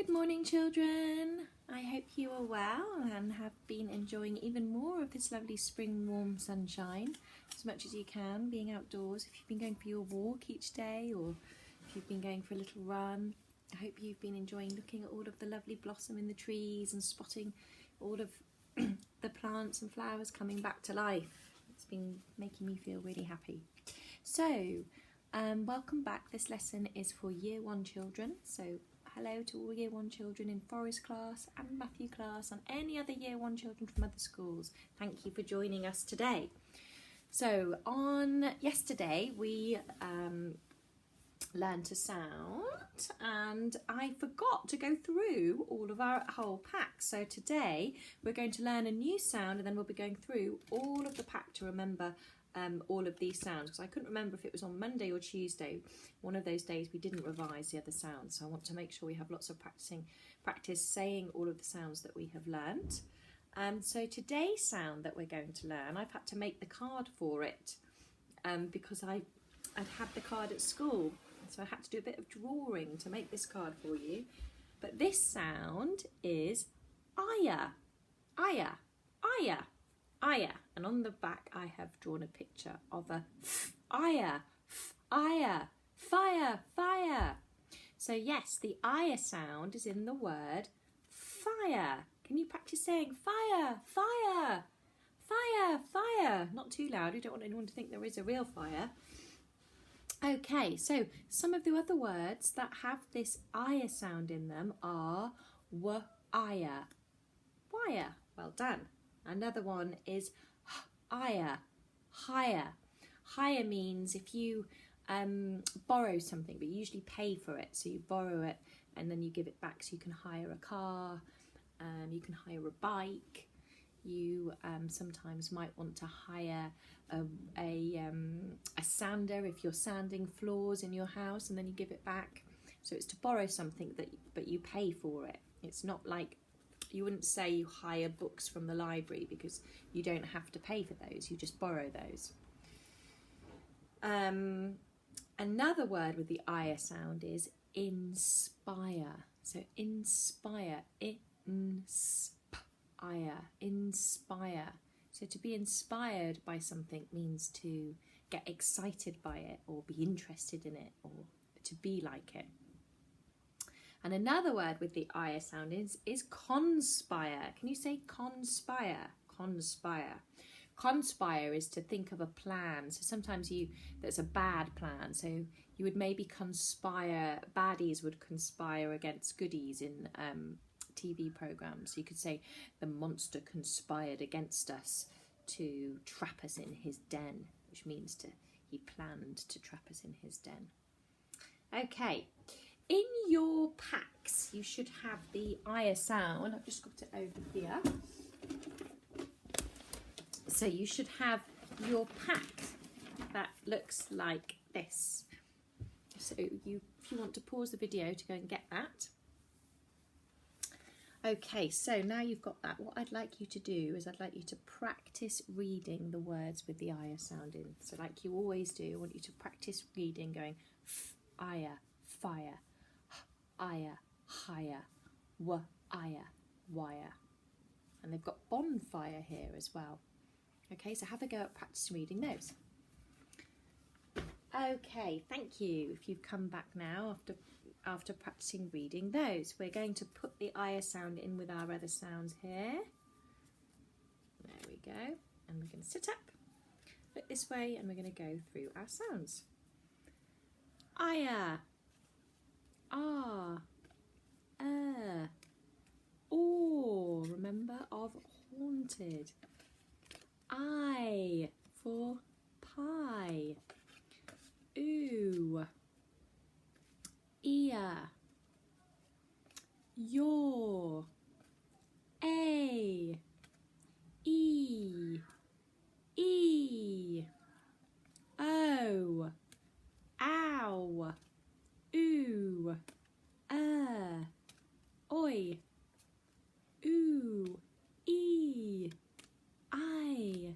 Good morning, children. I hope you are well and have been enjoying even more of this lovely spring warm sunshine as much as you can, being outdoors. If you've been going for your walk each day or if you've been going for a little run, I hope you've been enjoying looking at all of the lovely blossom in the trees and spotting all of the plants and flowers coming back to life. It's been making me feel really happy. So, welcome back. This lesson is for Year 1 children. So, hello to all Year 1 children in Forest class and Matthew class and any other Year 1 children from other schools. Thank you for joining us today. So, on yesterday we learned a sound and I forgot to go through all of our whole pack. So today we're going to learn a new sound and then we'll be going through all of the pack to remember all of these sounds, because I couldn't remember if it was on Monday or Tuesday. One of those days we didn't revise the other sounds, so I want to make sure we have lots of practice saying all of the sounds that we have learnt. So today's sound that we're going to learn, I've had to make the card for it because I'd had the card at school, so I had to do a bit of drawing to make this card for you. But this sound is aya, aya, aya, aya, and on the back I have drawn a picture of a aya, aya, fire, fire. So yes, the aya sound is in the word fire. Can you practice saying fire, fire, fire, fire? Not too loud, we don't want anyone to think there is a real fire. Okay, so some of the other words that have this aya sound in them are w-aya, wire, well done. Another one is h-aya, hire. Hire means if you borrow something, but you usually pay for it. So you borrow it and then you give it back, so you can hire a car, you can hire a bike. You sometimes might want to hire a sander if you're sanding floors in your house, and then you give it back. So it's to borrow something but you pay for it. It's not like, you wouldn't say you hire books from the library because you don't have to pay for those, you just borrow those. Another word with the aya sound is inspire. So inspire, inspire. So to be inspired by something means to get excited by it or be interested in it or to be like it. And another word with the aya sound is conspire. Can you say conspire? Conspire. Conspire is to think of a plan. So sometimes that's a bad plan. So you would maybe conspire, baddies would conspire against goodies in TV programs. You could say the monster conspired against us to trap us in his den, which means he planned to trap us in his den. Okay. In your packs, you should have the aya sound. I've just got it over here. So you should have your pack that looks like this. So if you want to pause the video to go and get that. Okay, so now you've got that, what I'd like you to do is I'd like you to practice reading the words with the aya sound in. So like you always do, I want you to practice reading going aya, fire, aya, hire, w-aya, wire. And they've got bonfire here as well. Okay, so have a go at practicing reading those. Okay, thank you. If you've come back now after practicing reading those, we're going to put the aya sound in with our other sounds here. There we go. And we're going to sit up, look this way, and we're going to go through our sounds. Aya, ah, or, remember, of haunted. I for pie. Ooh, ear, your, a, e, o, ow, ooh, oi, ooh, e, I,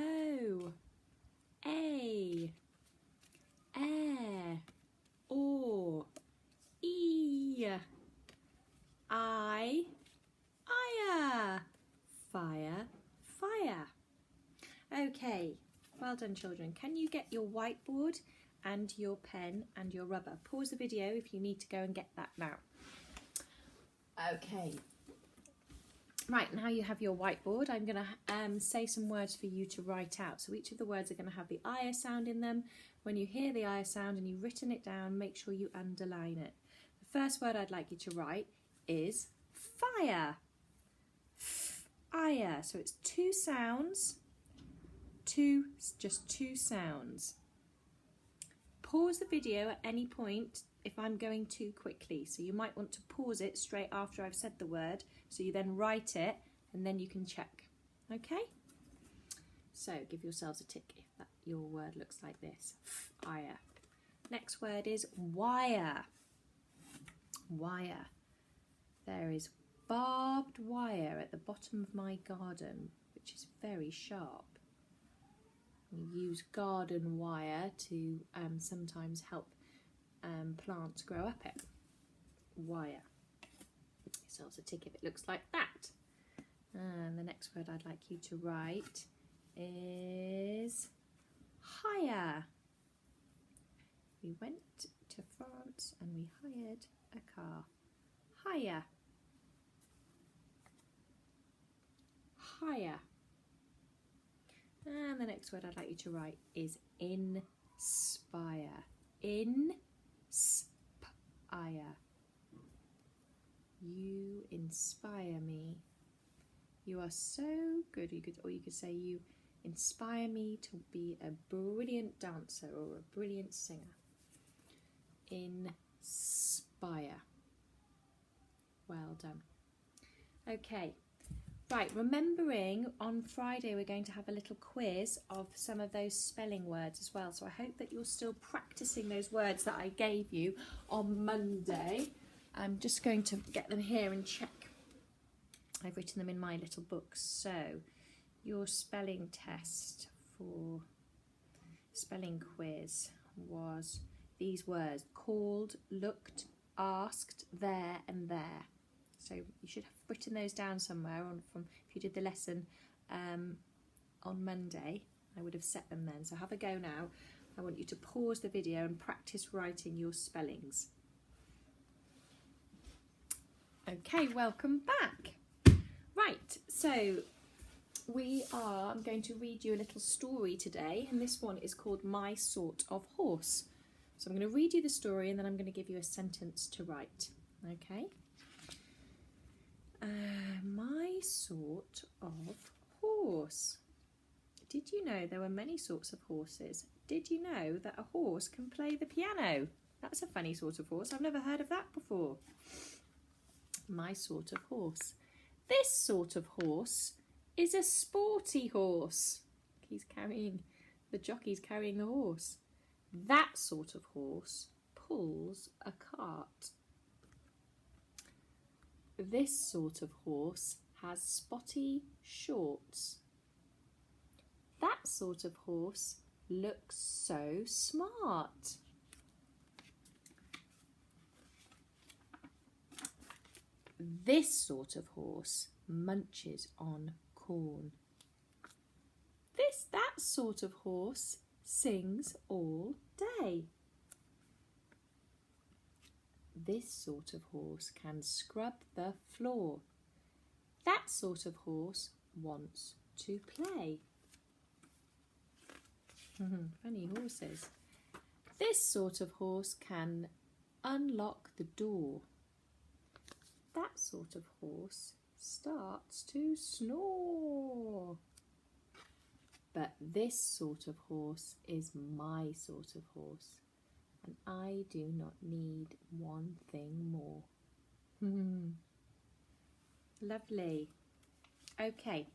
o, a, air, or, e, Well done, children. Can you get your whiteboard and your pen and your rubber? Pause the video if you need to go and get that now. Okay. Right, now you have your whiteboard. I'm going to say some words for you to write out. So each of the words are going to have the I sound in them. When you hear the I sound and you've written it down, make sure you underline it. The first word I'd like you to write is fire. Fire. So it's two sounds, just two sounds. Pause the video at any point if I'm going too quickly. So you might want to pause it straight after I've said the word, so you then write it and then you can check. Okay? So give yourselves a tick if your word looks like this. Fire. Next word is wire. Wire. There is barbed wire at the bottom of my garden, which is very sharp. We use garden wire to sometimes help plants grow up it. Wire. Yourselves a tick if it looks like that. And the next word I'd like you to write is hire. We went to France and we hired a car. Hire. Hire. And the next word I'd like you to write is inspire. Inspire. You inspire me. You are so good. Or you could say you inspire me to be a brilliant dancer or a brilliant singer. Inspire. Well done. Okay. Right, remembering on Friday we're going to have a little quiz of some of those spelling words as well. So I hope that you're still practicing those words that I gave you on Monday. I'm just going to get them here and check. I've written them in my little book. So your spelling test for spelling quiz was these words: called, looked, asked, there and there. So you should have written those down somewhere from if you did the lesson on Monday. I would have set them then. So have a go now. I want you to pause the video and practice writing your spellings. Okay, welcome back. Right, so I'm going to read you a little story today, and this one is called My Sort of Horse. So I'm going to read you the story and then I'm going to give you a sentence to write. Okay? My sort of horse. Did you know there were many sorts of horses? Did you know that a horse can play the piano? That's a funny sort of horse. I've never heard of that before. My sort of horse. This sort of horse is a sporty horse. The jockey's carrying the horse. That sort of horse pulls a cart. This sort of horse has spotty shorts. That sort of horse looks so smart. This sort of horse munches on corn. That sort of horse sings all day. This sort of horse can scrub the floor. That sort of horse wants to play. Funny horses. This sort of horse can unlock the door. That sort of horse starts to snore. But this sort of horse is my sort of horse, and I do not need one thing more. Lovely. Okay,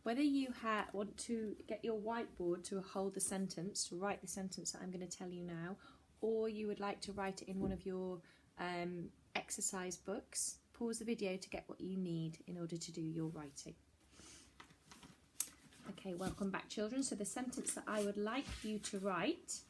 whether you want to get your whiteboard to hold the sentence, to write the sentence that I'm going to tell you now, or you would like to write it in one of your exercise books, pause the video to get what you need in order to do your writing. Okay, welcome back, children. So the sentence that I would like you to write,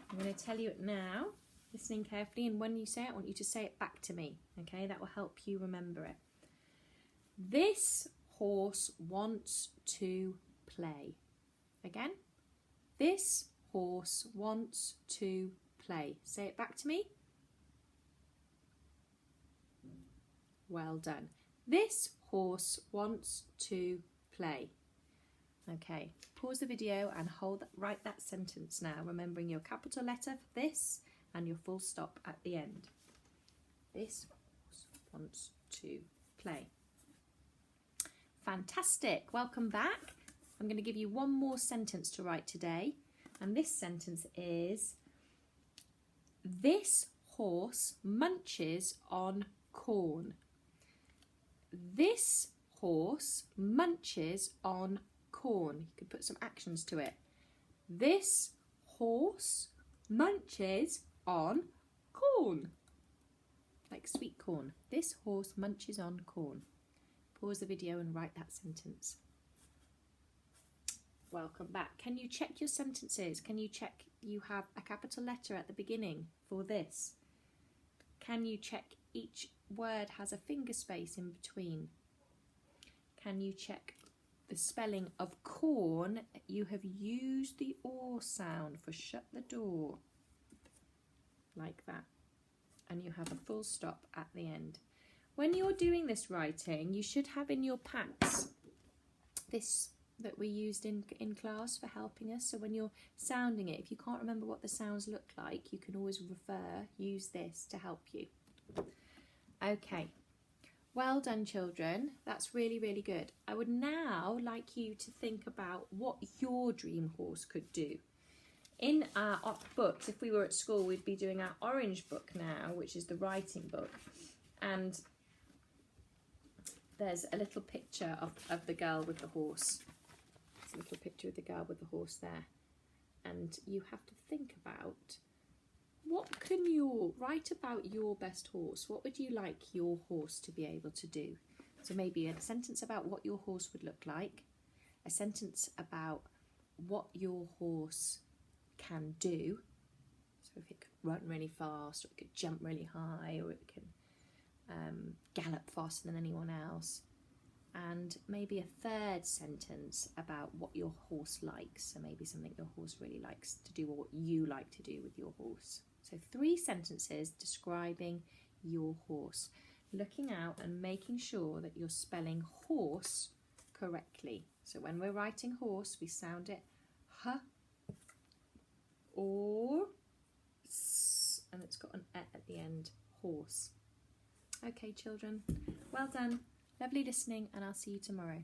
I'm going to tell you it now, listening carefully, and when you say it, I want you to say it back to me. Okay, that will help you remember it. This horse wants to play. Again, This horse wants to play. Say it back to me. Well done. This horse wants to play. Okay, pause the video and write that sentence now, remembering your capital letter for this and your full stop at the end. This horse wants to play. Fantastic. Welcome back. I'm going to give you one more sentence to write today. And this sentence is, this horse munches on corn. This horse munches on corn. You could put some actions to it. This horse munches on corn. Like sweet corn. This horse munches on corn. Pause the video and write that sentence. Welcome back. Can you check your sentences? Can you check you have a capital letter at the beginning for this? Can you check each word has a finger space in between? Can you check the spelling of corn? You have used the or sound for shut the door. Like that. And you have a full stop at the end. When you're doing this writing, you should have in your packs this that we used in class for helping us. So when you're sounding it, if you can't remember what the sounds look like, you can always use this to help you. Okay, well done children. That's really, really good. I would now like you to think about what your dream horse could do. In our books, if we were at school, we'd be doing our orange book now, which is the writing book. And there's a little picture of the girl with the horse. There's a little picture of the girl with the horse there. And you have to think about, what can you write about your best horse? What would you like your horse to be able to do? So maybe a sentence about what your horse would look like, a sentence about what your horse can do. So if it could run really fast, or it could jump really high, or it can gallop faster than anyone else. And maybe a third sentence about what your horse likes. So maybe something your horse really likes to do, or what you like to do with your horse. So 3 sentences describing your horse. Looking out and making sure that you're spelling horse correctly. So when we're writing horse, we sound it h or s, and it's got an e at the end, horse. Okay children, well done. Lovely listening, and I'll see you tomorrow.